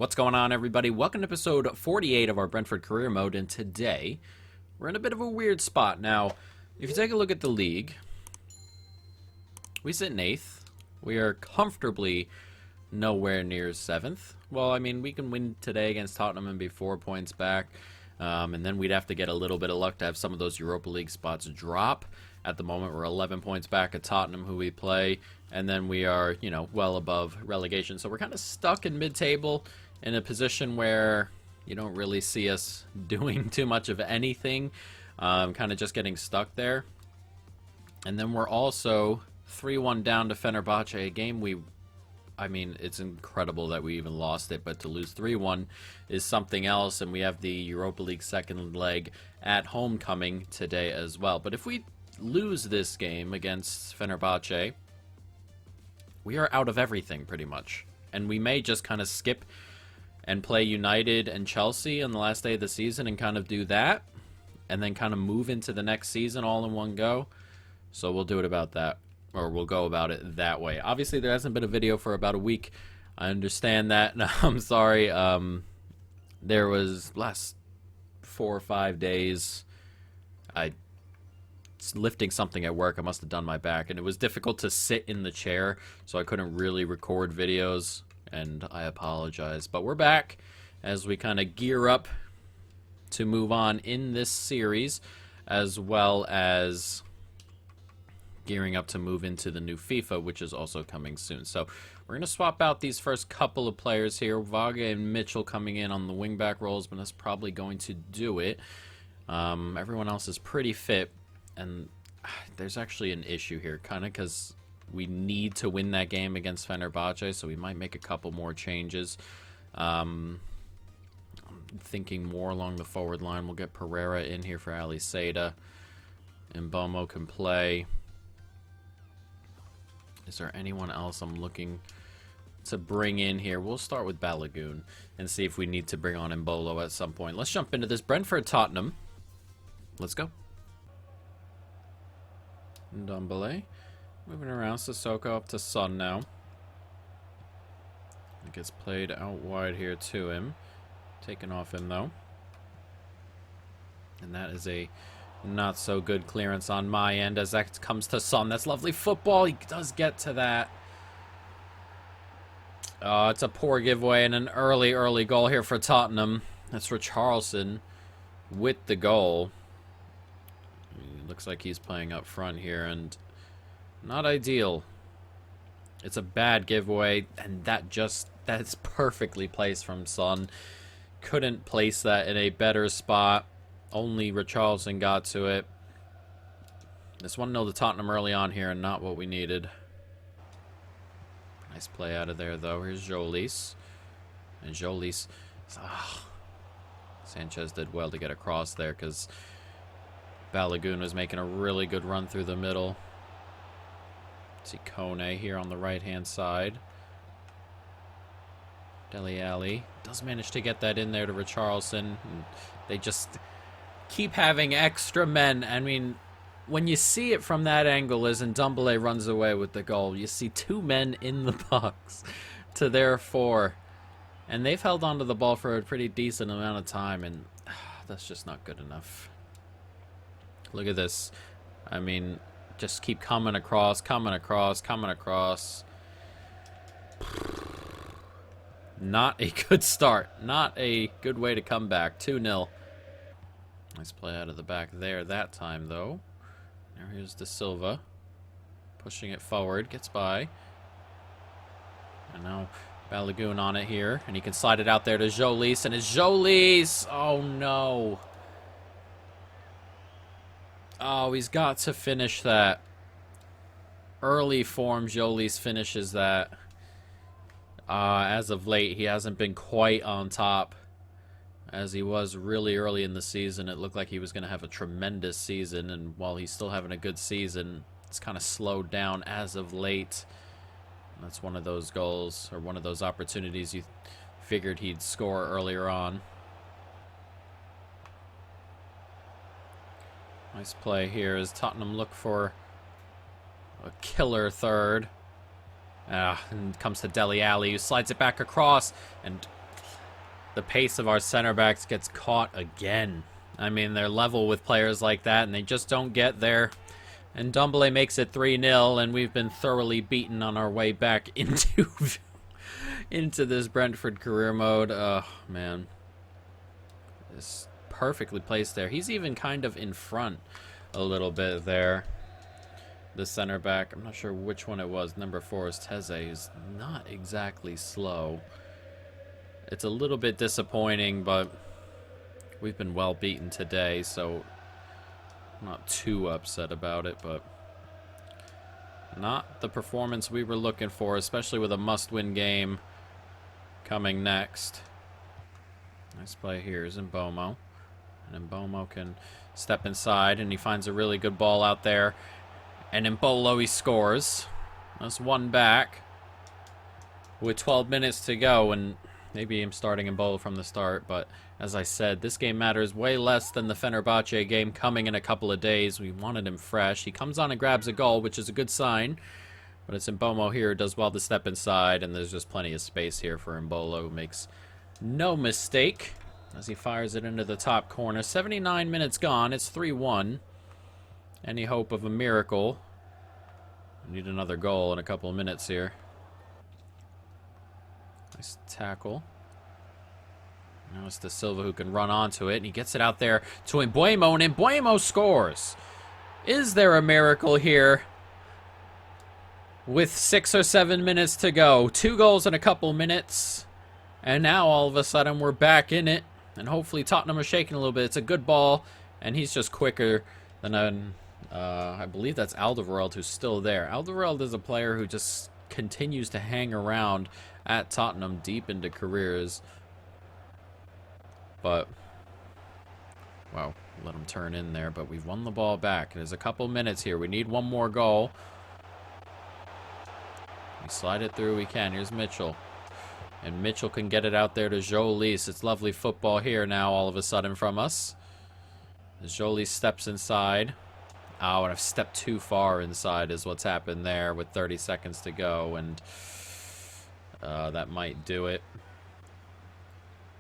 What's going on, everybody? Welcome to episode 48 of our Brentford career mode, and today we're in a bit of a weird spot. Now, if you take a look at the league, we sit in 8th. We are comfortably nowhere near 7th. Well, I mean, we can win today against Tottenham and be 4 points back, and then we'd have to get a little bit of luck to have some of those Europa League spots drop. At the moment, we're 11 points back at Tottenham, who we play, and then we are, well above relegation. So we're kind of stuck in mid-table, in a position where you don't really see us doing too much of anything, kind of just getting stuck there. And then we're also 3-1 down to Fenerbahce, a game it's incredible that we even lost it, but to lose 3-1 is something else, and we have the Europa League second leg at homecoming today as well. But if we lose this game against Fenerbahce, we are out of everything pretty much, and we may just kind of skip and play United and Chelsea on the last day of the season and kind of do that, and then kind of move into the next season all in one go. So we'll do it about that, or we'll go about it that way. Obviously, there hasn't been a video for about a week. I understand that. No, I'm sorry. There was last 4 or 5 days, I lifting something at work. I must have done my back, and it was difficult to sit in the chair, so I couldn't really record videos, and I apologize. But we're back as we kind of gear up to move on in this series, as well as gearing up to move into the new FIFA, which is also coming soon. So we're going to swap out these first couple of players here. Vaga and Mitchell coming in on the wingback roles, but that's probably going to do it. Everyone else is pretty fit, and there's actually an issue here, kind of, because we need to win that game against Fenerbahce, so we might make a couple more changes. I'm thinking more along the forward line. We'll get Pereira in here for Ali Seda. Mbomo can play. Is there anyone else I'm looking to bring in here? We'll start with Balogun and see if we need to bring on Mbolo at some point. Let's jump into this Brentford-Tottenham. Let's go. Ndombele. Moving around, Sissoko up to Son now. It gets played out wide here to him. Taken off him, though. And that is a not so good clearance on my end as that comes to Son. That's lovely football. He does get to that. Oh, it's a poor giveaway and an early goal here for Tottenham. That's for Richarlison with the goal. It looks like he's playing up front here, and not ideal. It's a bad giveaway, and that's perfectly placed from Son. Couldn't place that in a better spot. Only Richarlison got to it. Just 1-0 to Tottenham early on here, and not what we needed. Nice play out of there, though. Here's Jolis. And Jolis... Sanchez did well to get across there, because Balogun was making a really good run through the middle. See Kone here on the right-hand side. Dele Alli does manage to get that in there to Richarlison. And they just keep having extra men. I mean, when you see it from that angle as Ndombele runs away with the goal, you see 2 men in the box to their 4. And they've held onto the ball for a pretty decent amount of time, and that's just not good enough. Look at this. I mean, just keep coming across. Not a good start. Not a good way to come back. 2-0. Nice play out of the back there that time, though. Now here's De Silva. Pushing it forward. Gets by. And now Balogun on it here. And he can slide it out there to Jolis. And it's Jolis! Oh, no. Oh, he's got to finish that. Early form, Jolis finishes that. As of late, he hasn't been quite on top as he was really early in the season. It looked like he was going to have a tremendous season, and while he's still having a good season, it's kind of slowed down as of late. And that's one of those goals, or one of those opportunities you figured he'd score earlier on. Nice play here as Tottenham look for a killer third. And comes to Dele Alli, who slides it back across. And the pace of our center backs gets caught again. I mean, they're level with players like that, and they just don't get there. And Ndombele makes it 3-0, and we've been thoroughly beaten on our way back into this Brentford career mode. Oh, man. It's perfectly placed there. He's even kind of in front a little bit there. The center back, I'm not sure which one it was. Number 4 is Teze, who's not exactly slow. It's a little bit disappointing, but we've been well beaten today, so I'm not too upset about it, but not the performance we were looking for, especially with a must-win game coming next. Nice play here is Mbeumo. And Mbeumo can step inside, and he finds a really good ball out there. And Mbolo, he scores. That's one back with 12 minutes to go, and maybe I'm starting Mbolo from the start, but as I said, this game matters way less than the Fenerbahce game coming in a couple of days. We wanted him fresh. He comes on and grabs a goal, which is a good sign, but it's Mbolo here who does well to step inside, and there's just plenty of space here for Mbolo, who makes no mistake as he fires it into the top corner. 79 minutes gone. It's 3-1. Any hope of a miracle? We need another goal in a couple of minutes here. Nice tackle. Now it's De Silva who can run onto it, and he gets it out there to Mbeumo, and Mbeumo scores. Is there a miracle here? With 6 or 7 minutes to go. 2 goals in a couple minutes. And now all of a sudden we're back in it. And hopefully Tottenham are shaking a little bit. It's a good ball, and he's just quicker than I believe that's Alderweireld who's still there. Alderweireld is a player who just continues to hang around at Tottenham deep into careers. But, wow, let him turn in there. But we've won the ball back. There's a couple minutes here. We need one more goal. We slide it through. We can. Here's Mitchell. And Mitchell can get it out there to Jolis. It's lovely football here now all of a sudden from us. As Jolis steps inside. Oh, and I've stepped too far inside is what's happened there with 30 seconds to go. And that might do it.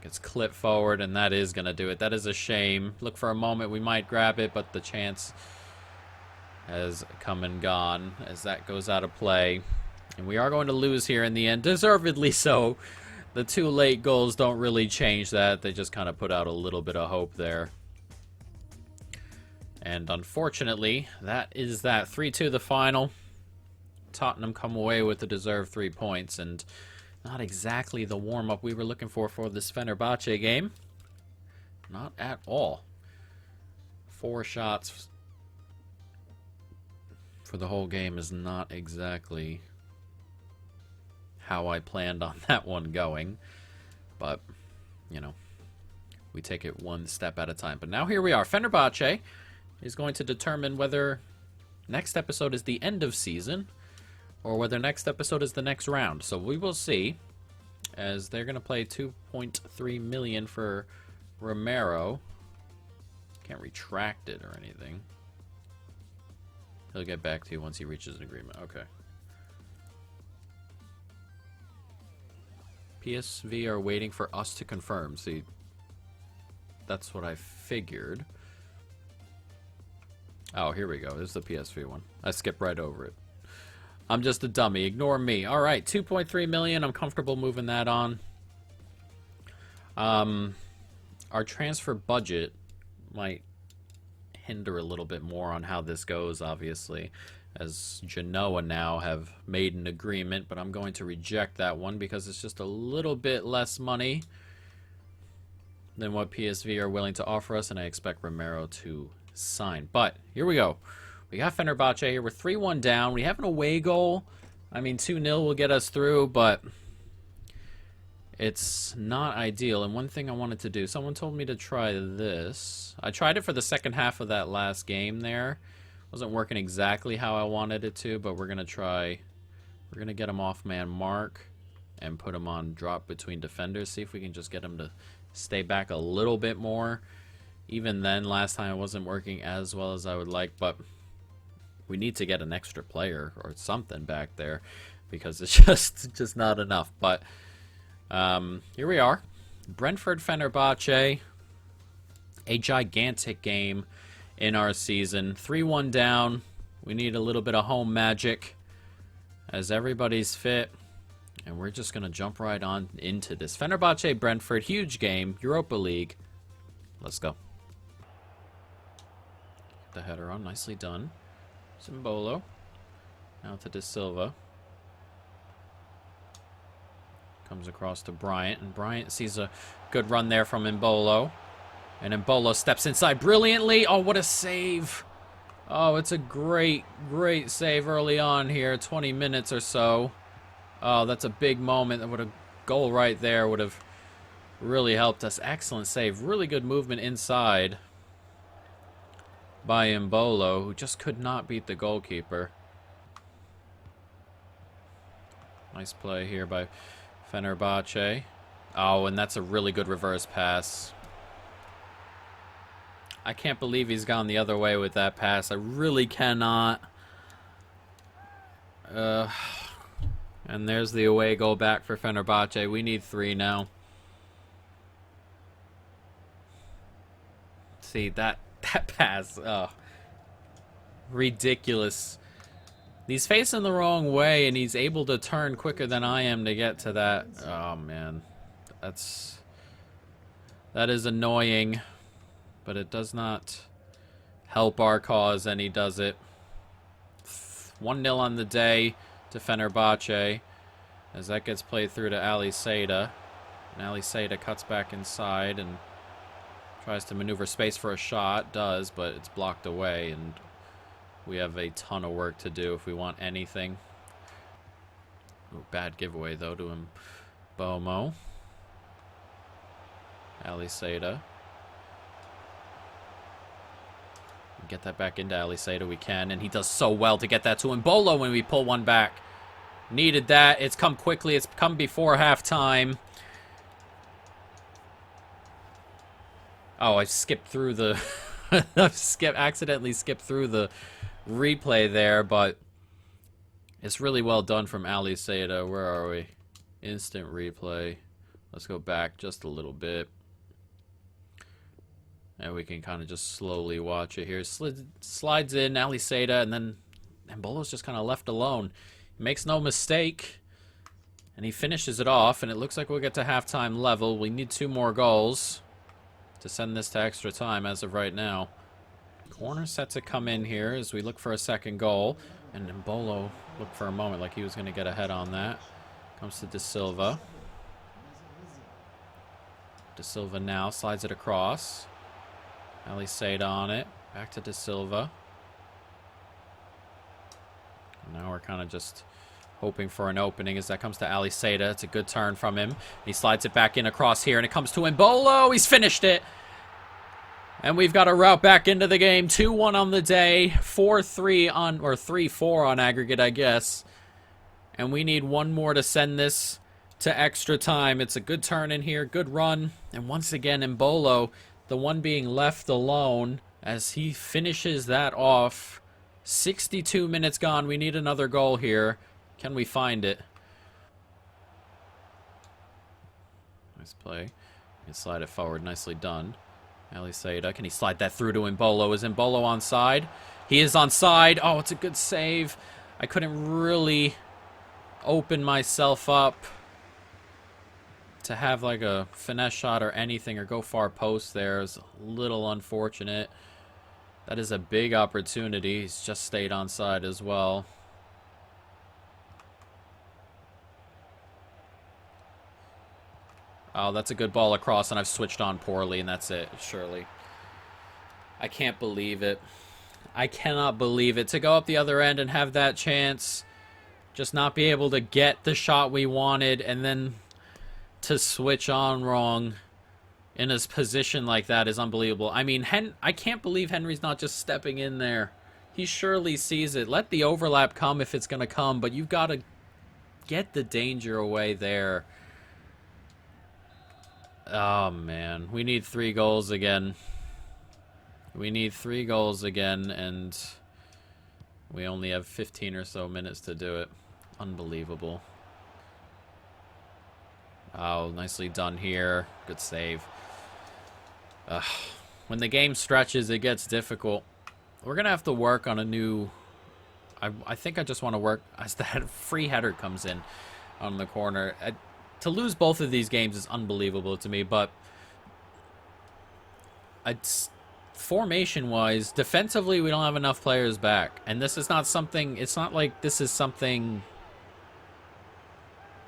Gets clipped forward, and that is going to do it. That is a shame. Look, for a moment we might grab it, but the chance has come and gone as that goes out of play. And we are going to lose here in the end, deservedly so. The 2 late goals don't really change that. They just kind of put out a little bit of hope there. And unfortunately, that is that. 3-2 the final. Tottenham come away with the deserved 3 points, and not exactly the warm-up we were looking for this Fenerbahce game. Not at all. 4 shots for the whole game is not exactly how I planned on that one going. But, you know, we take it one step at a time. But now here we are. Fenerbahce is going to determine whether next episode is the end of season or whether next episode is the next round. So we will see, as they're going to play 2.3 million for Romero. Can't retract it or anything. He'll get back to you once he reaches an agreement. Okay. PSV are waiting for us to confirm. See, that's what I figured. Oh, here we go. This is the PSV one. I skipped right over it. I'm just a dummy. Ignore me. All right, 2.3 million. I'm comfortable moving that on. Our transfer budget might hinder a little bit more on how this goes, obviously, as Genoa now have made an agreement, but I'm going to reject that one because it's just a little bit less money than what PSV are willing to offer us, and I expect Romero to sign. But here we go. We got Fenerbahce here. We're 3-1 down. We have an away goal. I mean, 2-0 will get us through, but it's not ideal. And one thing I wanted to do, someone told me to try this. I tried it for the second half of that last game there. Wasn't working exactly how I wanted it to, but we're going to try. We're going to get him off man mark and put him on drop between defenders. See if we can just get him to stay back a little bit more. Even then, last time it wasn't working as well as I would like, but we need to get an extra player or something back there because it's just not enough. But here we are. Brentford Fenerbahce. A gigantic game in our season. 3-1 down. We need a little bit of home magic as everybody's fit. And we're just going to jump right on into this. Fenerbahce Brentford, huge game. Europa League. Let's go. Get the header on. Nicely done. Simbolo. Now to De Silva. Comes across to Bryant. And Bryant sees a good run there from Mbolo. And Mbolo steps inside brilliantly. Oh, what a save. Oh, it's a great, great save early on here. 20 minutes or so. Oh, that's a big moment. That would have goal right there would have really helped us. Excellent save. Really good movement inside by Mbolo, who just could not beat the goalkeeper. Nice play here by Fenerbahce. Oh, and that's a really good reverse pass. I can't believe he's gone the other way with that pass. I really cannot. And there's the away goal back for Fenerbahce. We need 3 now. See, that pass. Oh, ridiculous. He's facing the wrong way, and he's able to turn quicker than I am to get to that. Oh, man. That is annoying. But it does not help our cause any, does it? 1-0 on the day to Fenerbahce. As that gets played through to Ali Seda. And Ali Seda cuts back inside and tries to maneuver space for a shot. Does, but it's blocked away. And we have a ton of work to do if we want anything. Ooh, bad giveaway, though, to him. Bomo. Ali Seda. Get that back into Ali Seda. We can. And he does so well to get that to Mbolo when we pull one back. Needed that. It's come quickly. It's come before halftime. Oh, I skipped through the... accidentally skipped through the replay there, but it's really well done from Ali Seda. Where are we? Instant replay. Let's go back just a little bit. And we can kind of just slowly watch it here. Slides in, Ali Seda, and then Mbolo's just kind of left alone. He makes no mistake, and he finishes it off, and it looks like we'll get to halftime level. We need 2 more goals to send this to extra time as of right now. Corner set to come in here as we look for a second goal, and Mbolo looked for a moment like he was going to get ahead on that. Comes to De Silva. De Silva now slides it across. Ali Seda on it. Back to De Silva. Now we're kind of just hoping for an opening as that comes to Ali Seda. It's a good turn from him. He slides it back in across here, and it comes to Mbolo. He's finished it. And we've got a route back into the game. 2-1 on the day. 4-3 on, or 3-4 on aggregate, I guess. And we need 1 more to send this to extra time. It's a good turn in here. Good run. And once again, Mbolo, the one being left alone as he finishes that off. 62 minutes gone. We need another goal here. Can we find it? Nice play. You can slide it forward. Nicely done. Ali Seda. Can he slide that through to Mbolo? Is Mbolo onside? He is onside. Oh, it's a good save. I couldn't really open myself up to have like a finesse shot or anything or go far post there. Is a little unfortunate. That is a big opportunity. He's just stayed onside as well. Oh, that's a good ball across, and I've switched on poorly, and that's it, surely. I can't believe it. I cannot believe it. To go up the other end and have that chance, just not be able to get the shot we wanted, and then to switch on wrong in his position like that is unbelievable. I mean, I can't believe Henry's not just stepping in there. He surely sees it. Let the overlap come if it's going to come, but you've got to get the danger away there. Oh, man. We need 3 goals again. We need 3 goals again, and we only have 15 or so minutes to do it. Unbelievable. Oh, nicely done here. Good save. When the game stretches, it gets difficult. We're going to have to work on a new... I think I just want to work as that free header comes in on the corner. To lose both of these games is unbelievable to me, but formation-wise, defensively, we don't have enough players back. And this is not something... It's not like this is something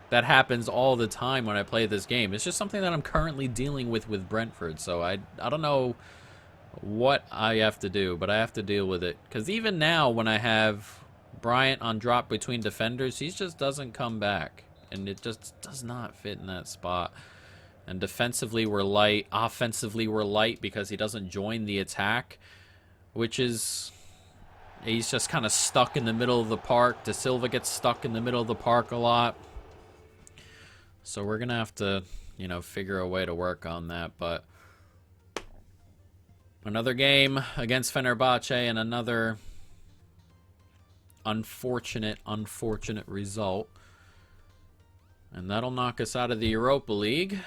that happens all the time when I play this game. It's just something that I'm currently dealing with Brentford. So I don't know what I have to do, but I have to deal with it. Because even now, when I have Bryant on drop between defenders, he just doesn't come back. And it just does not fit in that spot. And defensively, we're light. Offensively, we're light because he doesn't join the attack, which is... He's just kind of stuck in the middle of the park. De Silva gets stuck in the middle of the park a lot. So we're going to have to, you know, figure a way to work on that. But another game against Fenerbahce and another unfortunate result. And that'll knock us out of the Europa League.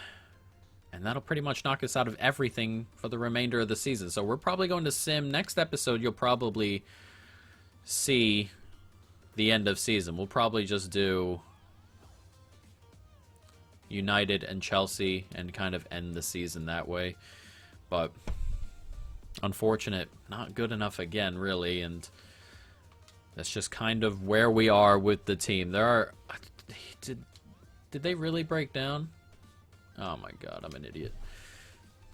And that'll pretty much knock us out of everything for the remainder of the season. So we're probably going to sim. Next episode, you'll probably see the end of season. We'll probably just do United and Chelsea and kind of end the season that way. But unfortunate, not good enough again, really. And that's just kind of where we are with the team. There are... Did they really break down? Oh my god, I'm an idiot.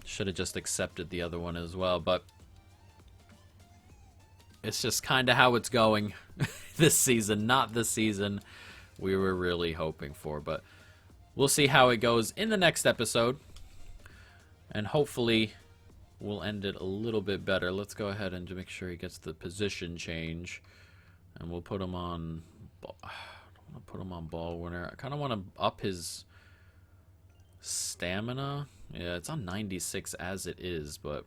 Should have just accepted the other one as well, but it's just kind of how it's going this season, not the season we were really hoping for. But we'll see how it goes in the next episode, and hopefully we'll end it a little bit better. Let's go ahead and make sure he gets the position change, and we'll put him on... I don't want to put him on ball winner. I kind of want to up his stamina. Yeah, it's on 96 as it is, but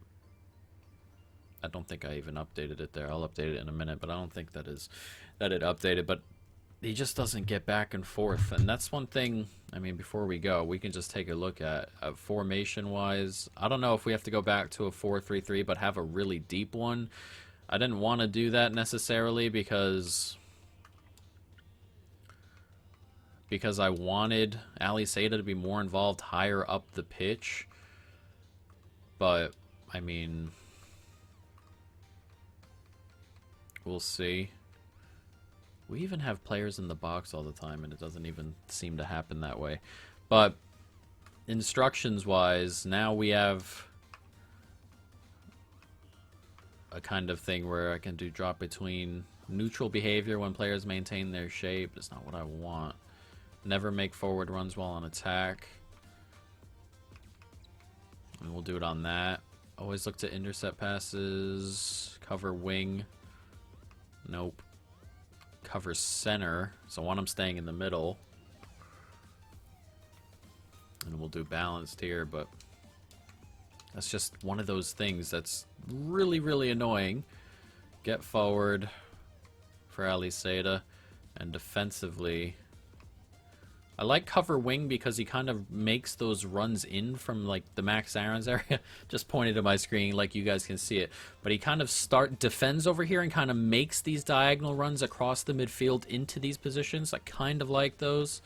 I don't think I even updated it there. I'll update it in a minute, but I don't think that it updated. But he just doesn't get back and forth, and that's one thing. I mean, before we go, we can just take a look at formation wise. I don't know if we have to go back to a 4-3-3, but have a really deep one. I didn't want to do that necessarily because I wanted Ali Seda to be more involved higher up the pitch. But, I mean, we'll see. We even have players in the box all the time, and it doesn't even seem to happen that way. But, instructions-wise, now we have a kind of thing where I can do drop between neutral behavior when players maintain their shape. It's not what I want. Never make forward runs while on attack. And we'll do it on that. Always look to intercept passes. Cover wing. Nope. Cover center. So I want him staying in the middle. And we'll do balanced here, but that's just one of those things that's really, really annoying. Get forward for Ali Seda. And defensively, I like cover wing because he kind of makes those runs in from like the Max Aarons area. Just pointed to my screen like you guys can see it. But he kind of defends over here and kind of makes these diagonal runs across the midfield into these positions. I kind of like those.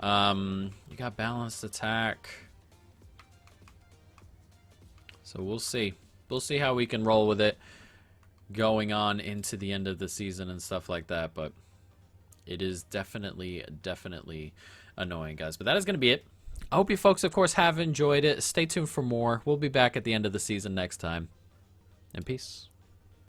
You got balanced attack. So we'll see. We'll see how we can roll with it going on into the end of the season and stuff like that. But it is definitely annoying, guys. But that is going to be it. I hope you folks, of course, have enjoyed it. Stay tuned for more. We'll be back at the end of the season next time. And peace.